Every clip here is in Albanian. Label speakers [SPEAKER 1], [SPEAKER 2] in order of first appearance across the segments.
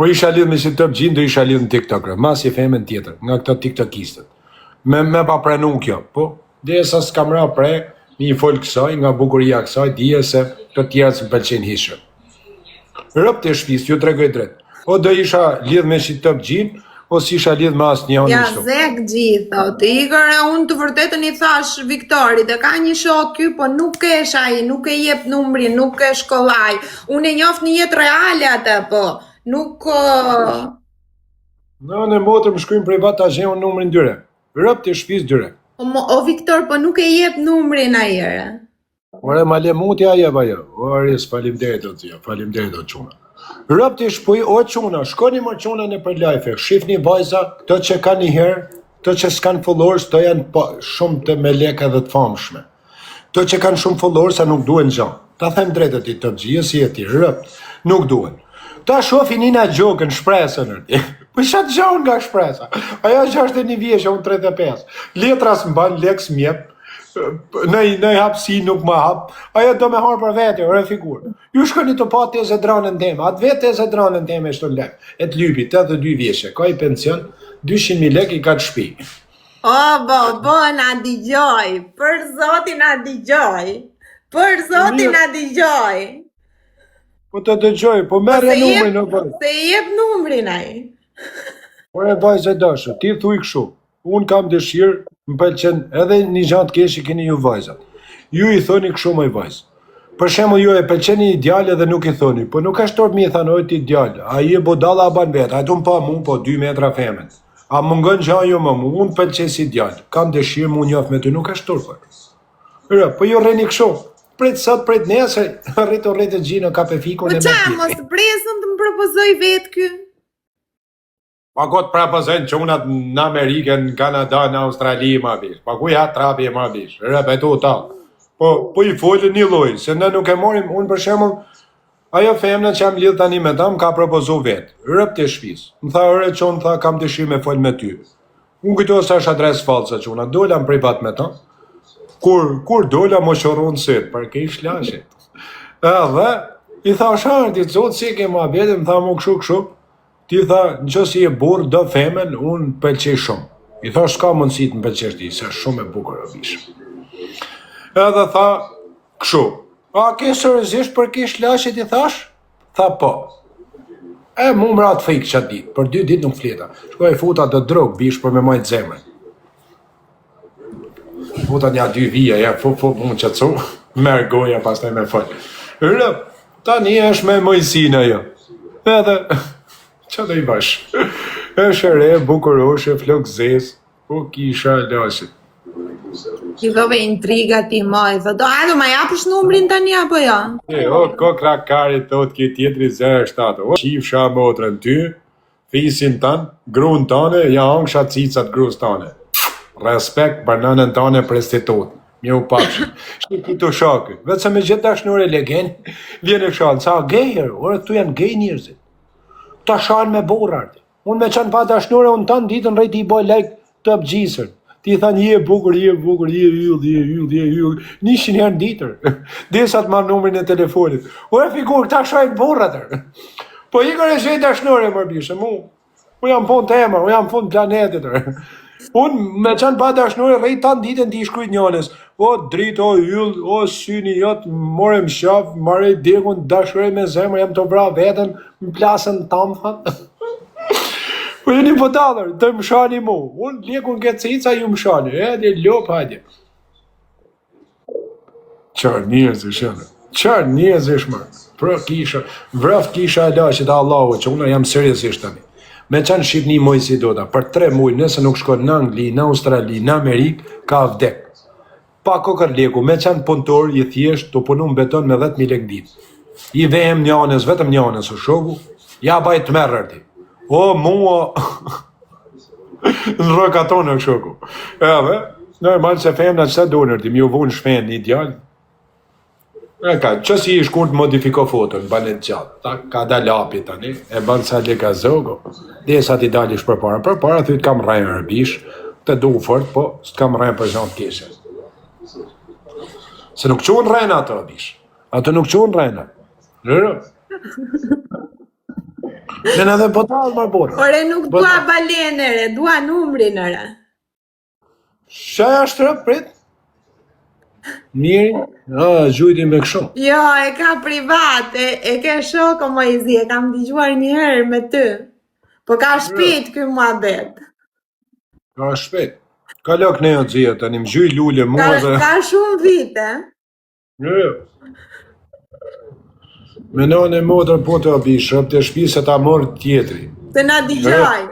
[SPEAKER 1] Po isha lidh me si top gjin, do isha lidh në TikTok, mas i femën tjetër, nga këto TikTokistët. Me pa pranu kjo, po, dhe sa s'kam ra pre, një fol kësaj, nga bukuria kësaj, dije se të tjerët s'm pëlqen hishëm. Rëp të shpis, ju tregoj drejt. O do isha lidh me si top gjin, ose isha lidh me asë një anë
[SPEAKER 2] Ja, zek gjitha, të ikër e unë të vërtetën i thash Viktorit, dhe ka një shok ky, po nuk e shaj, nuk e jep numrin, nuk e shkollaj, unë e njoft një jetë reale atë, po, nuk...
[SPEAKER 1] Në motër më shkujnë privat të ashe unë numrin dyre. Rëp të shpis dyre.
[SPEAKER 2] O Viktor, po nuk e jep numrin ajere.
[SPEAKER 1] Ore, ma le muti aje ba jo. Ore, s'falimderit o t'ja, falimderit o quna. Rëp të shpuj, o quna, shkoni më quna në për lajfe, shifni vajza, të që ka një herë, të që s'kan followers, të janë shumë të me leka dhe të famshme. Të që kanë shumë followers, a nuk duen gjanë. Ta them drejtët i të gjë, si e ti, rëp, nuk duen. Ta shofi nina gjokën, shpresën nërti. Po shatë gjohën nga shpresa. Aja 61 vjeqë, unë 35. Letras më banë, leks mjep, në hapsi nuk ma hap, ajo do me harë për vete, ore figurë. Ju shkoni të pa të dranën teme, atë vetë të dranën teme shto lek. E të lypi, 82 vjeqe, ka i pension, 200.000 lek i ka të shpi.
[SPEAKER 2] O, bo, na digjoj, për zotin na digjoj, për zotin na digjoj.
[SPEAKER 1] Po të dëgjoj, po merë e numrin në bërë.
[SPEAKER 2] Se jep numrin aj.
[SPEAKER 1] Ore vajzë e dashë, ti thuj këshu, unë kam dëshirë, më pëlqen edhe një gjatë kesh i keni ju vajzat. Ju i thoni këshu më i vajzë. Për shemë ju e pëlqeni ideale dhe nuk i thoni, po nuk është torp mi i thanoj ti ideale, a i e bodala a ban vetë, a të më pa mu, po 2 metra femen. A më ngën gja jo më mu, unë pëlqen si ideale, kam dëshirë mu njof me ty, nuk është torpër. Rë, po ju rreni këshu, prit sot, prit nese, rritë gjinë, ka pe fikon e me
[SPEAKER 2] Po qa, mos presën të më propozoj vetë kë?
[SPEAKER 1] Pa ko të propozojnë qunat në Amerikë, në Kanada, në Australi ma bish. Pa ku ja trapi ma bish. Repetu ta. Po i folë një loj, se në nuk e morim, unë për shemull, ajo femna që jam lidh tani me ta, më ka propozu vetë. Rëp të shpis. Më tha, ore qonë, tha, kam të shime folë me ty. Unë këto së është adres falsa quna, dola më privat me ta. Kur dola më shoron sëtë, për ke i shlashet. Edhe, i tha, sharti, zotë si ke ma bete, më tha, mu këshu. Ti tha, në që si e burë do femen, unë pëlqej shumë. I tha, s'ka mundësit në pëlqesh ti, se shumë e bukur o bishë. Edhe tha, këshu. A ke sërëzisht për ke shlashit i thash? Tha, po. E mu më ratë fejkë qatë ditë, për 2 ditë nuk fleta. Shkoj futa të drogë bishë për me majtë zemrën. Futa nja 2 vija, ja, mund që të cu, merë goja pas të me fëllë. Rëp, ta një është me mëjësina jo. Edhe... Qa do i bash? E shëre, bukuroshe, flok zes, po kisha lasit.
[SPEAKER 2] Ti dhove intriga ti moj, dhe do ma japësh numrin tani apo jo?
[SPEAKER 1] O, ko krakarit thot ki tjetri 07, o, qifsha motrën ty, fisin tanë, grunë tane, ja angsha cicat grus tane. Respekt për nënën tane prestitut. Mjë u papshë. Shqip të shakë, vetë se me gjithë dashnore legen, vjene shalë, sa gejher, ore, tu janë gej njërzit. Ta shanë me borart. Unë me qanë pa dashnore, unë tanë ditën rejti i boj like të pëgjisër. Ti thanë, je bukur, je yll. 100 herë në ditër. Desa të marë numrin e telefonit. Ure figur, ta shajnë borratër. Po i kërë e shej dashnore, mërbishe, mu jam fund të emër, mu jam fund planetit. Unë me qanë pa dashnore, rejtë tanë ditën ti shkujt njënës. O dritë, o yll, o syni jotë, more më shaf, marrej dekun, dashore me zemër, jam të vra vetën, më plasën tamë, thënë. Po ju një pëtallër, të më shani mu. Unë lekun këtë cica, ju më shani. Dhe lopë, hajde. Qarë njëzë shënë. Qarë njëzë shmë. Vraf kisha e lashit Allahu, që unë jam seriosisht tani. Me qanë Shqipni mojë si do ta, për 3 muaj, nëse nuk shkon në Angli, në Australi, në Amerikë, ka vdek. Pa kokër leku, me qanë punëtor, i thjesht, të punu në beton me 10.000 lek ditë. I vehem një anës, vetëm një anës, o shoku, ja baj të merër ti. O, mua, në rëkatonë në shoku. Edhe, normal se femna që sa do nërti, mi u vunë shpen një djallë. Që si i shkurt modifiko foton, banet gjatë, ka da lapi tani, e banë sa leka zogo, dhe sa ti dalish për para, thujt kam rajnë rëbish, të du fort, po s'kam rajnë për zhanë keshe. Se nuk qonë rajnë ato rëbish, ato nuk qonë rajnë. Rërë. Në edhe botal më bota.
[SPEAKER 2] Ore nuk dua balenere, dua numrin ore.
[SPEAKER 1] Shaj është rëp, prit? Miri? Gjujti me kësho.
[SPEAKER 2] Jo, e ka privat, e ke shoko Mojzi, e kam dëgjuar një herë me ty. Po ka shpit ky muhabet.
[SPEAKER 1] Ka shpet. Ka lok ne o dzia, tani më gjuj lule mua dhe...
[SPEAKER 2] Ka shumë vite.
[SPEAKER 1] Jo. Me nane motër po të abish, rëp të shpi se ta morë tjetri.
[SPEAKER 2] Se na dëgjoj.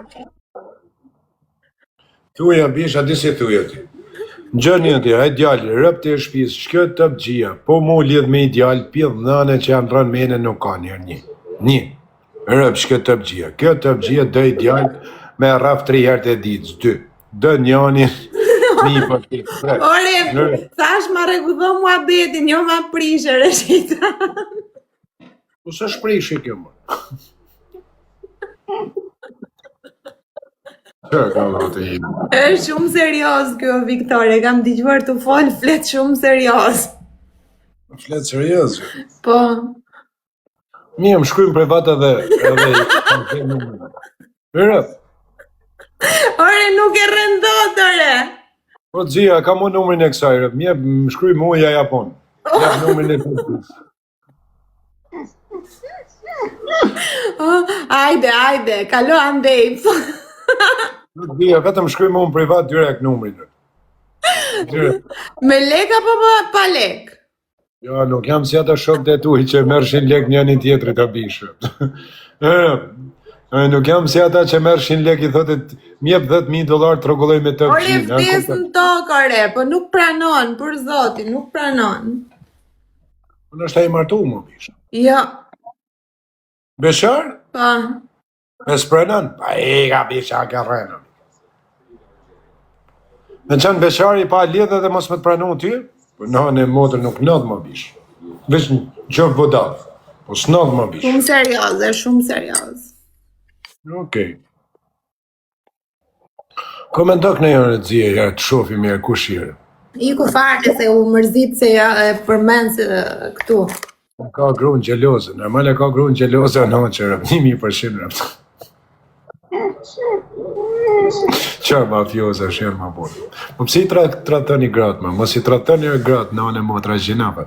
[SPEAKER 1] Thuja bish, a di si thuja ti. Gjënjë ti, hajt djali, rëp të shpis, shkjo të pëgjia, po mu lidh me i djali, pjedh nane që janë rënë mene nuk ka njerë një. Një. Rëp shkjo të pëgjia. Kjo të pëgjia dë i djali me raf 3 herë të ditës, 2. Dë njani, një për të
[SPEAKER 2] Ore, thash ma rekudho mua betin, jo ma prishë, reshita.
[SPEAKER 1] Po se shprishi kjo më. Qërë ka dhe të ime?
[SPEAKER 2] Është shumë serios kjo, Viktore, kam dëgjuar të folë, flet shumë serios.
[SPEAKER 1] Flet serios?
[SPEAKER 2] Po.
[SPEAKER 1] Mirë, më shkrujmë privat edhe Rëp.
[SPEAKER 2] Ore, nuk e rëndot, ore.
[SPEAKER 1] Po dzia, ka mu numrin e kësaj, rëp. Mirë, më shkrujmë mu ja Japon. Ja numrin e kësaj.
[SPEAKER 2] Ajde, kalo andej.
[SPEAKER 1] Dzia, vetëm shkrujmë mu në privat direkt numrin.
[SPEAKER 2] Me lek apo pa lek?
[SPEAKER 1] Ja, nuk jam si ata shok të tuaj që mershin lek njëni tjetri të bishë. Nuk jam si ata që mershin lek i thotit mjep $10,000 të rregulloj me të
[SPEAKER 2] Ore, vdes në tokë, ore, po nuk pranon, për zotin, nuk pranon.
[SPEAKER 1] Unë është ai martu më bishë.
[SPEAKER 2] Jo.
[SPEAKER 1] Beshar?
[SPEAKER 2] Po.
[SPEAKER 1] Me s'pranon? Pa i ka bisha ka rrenë. Me qënë beshari pa lidhe dhe mos me të pranu ty? Po në motër nuk nëdhë më bishë. Vesh në gjë vëdavë. Po s'nëdhë më bishë.
[SPEAKER 2] Shumë serios.
[SPEAKER 1] Okej. Komendo këne jërë të zije, ja të shofi mirë ku shire.
[SPEAKER 2] Iku fare se u mërzit se e përmen se këtu.
[SPEAKER 1] Ka grunë gjeloze, normal e ka grunë gjeloze në që rëp, 100% rëp. Qa mafioza shërë ma bërë. Po pësi i tratëni gratë ma, mos i tratëni gratë në anë e motra gjinave.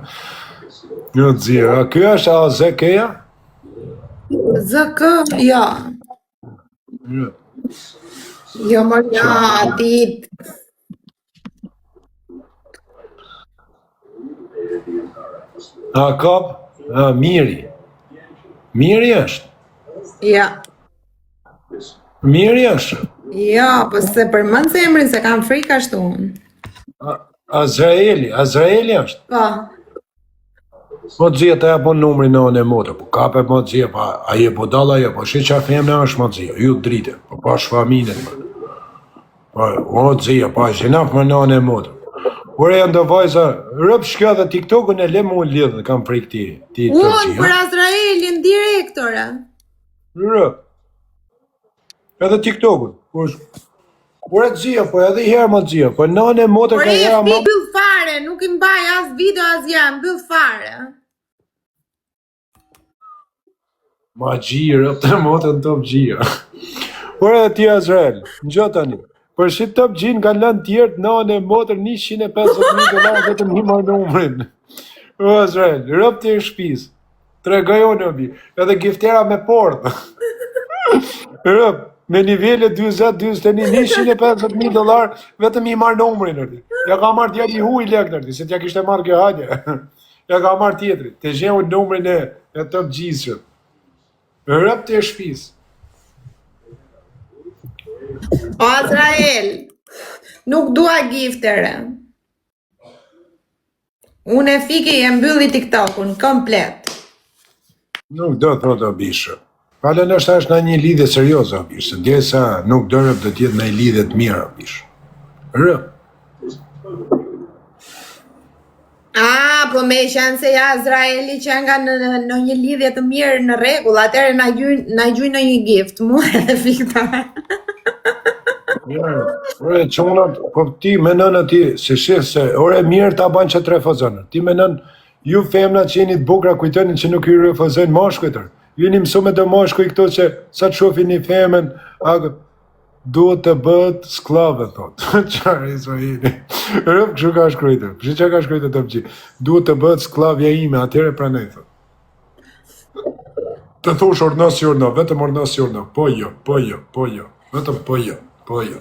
[SPEAKER 1] Një të zije, a kjo është a zekeja?
[SPEAKER 2] Zëkë, jo. Jo më dit.
[SPEAKER 1] A kap? A miri. Miri është?
[SPEAKER 2] Ja.
[SPEAKER 1] Miri është?
[SPEAKER 2] Jo, po se përmend se emrin se kam frikë ashtu unë.
[SPEAKER 1] Azraeli është?
[SPEAKER 2] Po.
[SPEAKER 1] Po dzia të japon numrin në e motë, po kape po dzia, pa a je po dalla jo, po shi qa femne është mo dzia, ju drite, po pa shfaminin më. Po dzia, pa zhinaf më në e motë. Ure janë do vajza, rëp shkja dhe TikTok-un e le mu lidhë, kam frikë ti të
[SPEAKER 2] Unë
[SPEAKER 1] dzia.
[SPEAKER 2] për Azraelin direktore.
[SPEAKER 1] Rëp. Edhe TikTok-un. Ure dzia, po edhe i herë më dzia, po në e motë
[SPEAKER 2] Por
[SPEAKER 1] ka
[SPEAKER 2] e
[SPEAKER 1] jera
[SPEAKER 2] shpi
[SPEAKER 1] më...
[SPEAKER 2] byll fare, nuk i mbaj as video as jam, byll fare.
[SPEAKER 1] Ma gjirë, të motën top gjirë. Ure ti Azrael, në gjotë tani. Për shi top gjinë kanë lënë tjertë në anë e motër $150,000 vetëm një marë numrin. O Azrael, rëp të e shpis. Tregajo në bi. Edhe giftera me portë. Rëp, me nivele 20-21, $150,000 vetëm i marë numrin nërdi. Ja ka marë tjeri huj lek nërdi, se tja kishte marë kjo hadje. Ja ka marë tjetri. Te gjehu numrin e top gjisët. Rëp të e shpis.
[SPEAKER 2] O Azrael, nuk dua giftere. Unë e fike e mbylli TikTok-un, komplet.
[SPEAKER 1] Nuk do thot o bishë. Pale nështë është në një lidhje serioze o bishë, se ndje sa nuk do rëp dhe tjetë në një lidhje të mirë o bishë. Rëp.
[SPEAKER 2] Po me qenë se ja Azraeli që nga në një lidhje të mirë në rregull, atëherë na gjuj në një gift, mua edhe Viktor.
[SPEAKER 1] Ore, qonat, po ti menon ati, se shif se, ore mirë ta ban që të refozënë. Ti menon, ju femna që jeni të bukra kujtonin që nuk ju refozojnë mashkujtër. Vini mësu me të moshkuj këto që sa të shofi një femën, duhet të bëhet sklave, thot. Qarë Israeli. Rëp, kështu ka shkrujtë. Kështu që ka shkrujtë të pëgji. Duhet të bëhet sklavja ime, atyre pranej, thot. Të thush ornos, vetëm ornos, po jo. Vetëm po jo.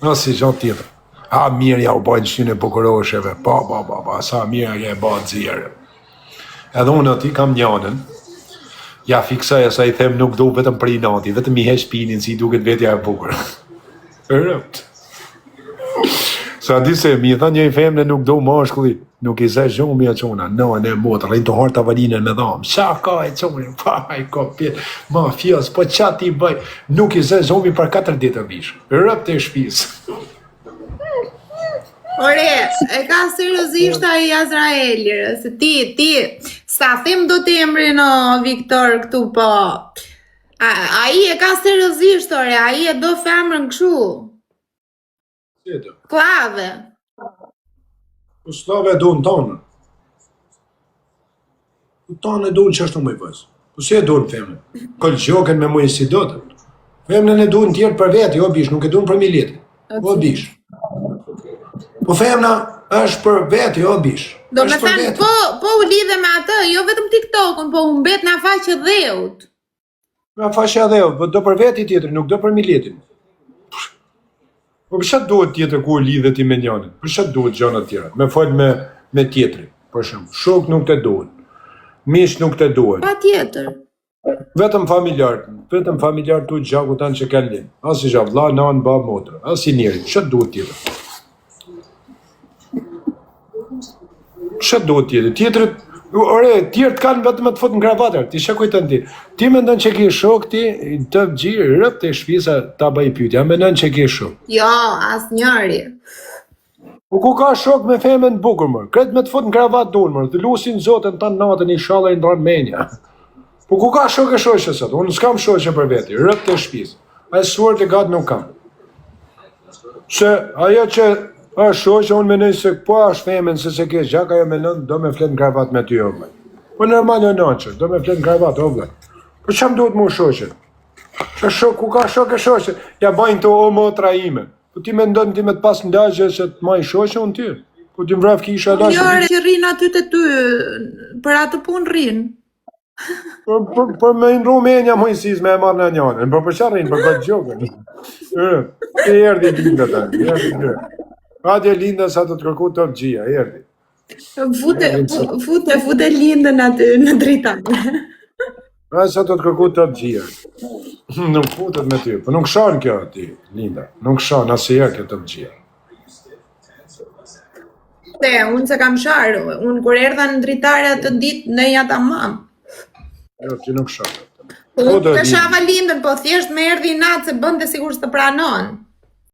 [SPEAKER 1] Nësi gjatë tjetër. Mirë ja u bajnë shqyne bukurosheve, sa mirë ja e bajnë zjerë. Edhe unë ati kam njanën, ja fiksaj sa i them nuk du vetëm për i nati, vetëm i heq pinin si i duket vetja e bukur. Rëpt. Sa di se mi tha një i femne nuk du mashkulli, nuk i zë shumë mi a qona, në motë, rejnë të harta valinën me dhamë, qa ka e qoni, i ka pjetë, ma fjës, po qa ti bëj, nuk i zë shumë për 4 ditë vishë, rëpt e shpisë.
[SPEAKER 2] Ore, e ka seriozisht ai Azraeli, se ti, sa them do të emrin o Viktor këtu, po, ai e ka seriozisht, ore, ai e do femrën këshu. Klave.
[SPEAKER 1] Po slave do në tonë. Po tonë e do në qashtu me vëzë. Po si e do në femën? Këllë gjoken me mujë si do të. Femën e do në tjerë për vetë, jo bish, nuk e do në për militë. O bish. Po femna është për vetë, jo bish.
[SPEAKER 2] Do me thënë, po u lidhe me atë, jo vetëm TikTokun, po u mbet në faqe dheut.
[SPEAKER 1] Në faqe dheut, po do për vetë i tjetër, nuk do për militin. Po për shatë duhet tjetër ku lidhe ti me njanën? Për shatë duhet gjana tjera? Me falë me tjetëri, për shumë. Shok nuk të duhet. Mish nuk të duhet.
[SPEAKER 2] Pa tjetër.
[SPEAKER 1] Vetëm familjarë tu gjaku tanë që kanë linë. Asi gjaku, la, nanë, babë, motërë. Asi njeri, shatë duhet tjetër? Shatë duhet tjetër? Tjetërët, tjerët kanë vetëm të fotë në gravatër, ti shë kujtën ti. Ti me ndonë që ki shok ti, të gjirë, rëp të shpisa ta bëj pytja, me ndonë që ki shok.
[SPEAKER 2] Jo, as njëri.
[SPEAKER 1] Po ku ka shok me femën bukur, mërë, kretë me të fotë në gravatë dulë, mërë, të lusin zotën të natën, i shala i ndranë menja. Po ku ka shok e shoqë sot, unë s'kam shoqë për veti, rëp të shpisa. A e suar të gatë nuk kam. Se ajo që është shoqë, unë menoj se po është femën se se kesh gjak, ajo menon do me fletë në kravat me ty, o vlej. Po normal e nëqër, do me fletë në kravat, o vlej. Po qam duhet mu shoqën? Ku ka shok e shoqën? Ja bajnë të o motra ime. Po ti me ndonë ti me të pas në lagje se të maj shoqën unë ty. Po ti mvraf ki isha lagje.
[SPEAKER 2] Njore që rinë aty të ty, për atë punë rinë.
[SPEAKER 1] Për me në Rumenja mojësis me e marrë në njënën, për qa rinë, për këtë gjokën. E erdi linda ta, Adje linda sa të kërku të gjia, erdi.
[SPEAKER 2] Fute lindën aty në dritanë.
[SPEAKER 1] Sa të kërku të gjia. Nuk futet me ty, për nuk shanë kjo ti, linda. Nuk shanë, asë e kjo të gjia.
[SPEAKER 2] Unë se kam sharë, unë kur erdha në dritare atë ditë në ja ta mamë.
[SPEAKER 1] Jo, ti nuk shanë.
[SPEAKER 2] Unë të shava lindën, po thjesht me erdi i natë se bënde sigur së të pranon.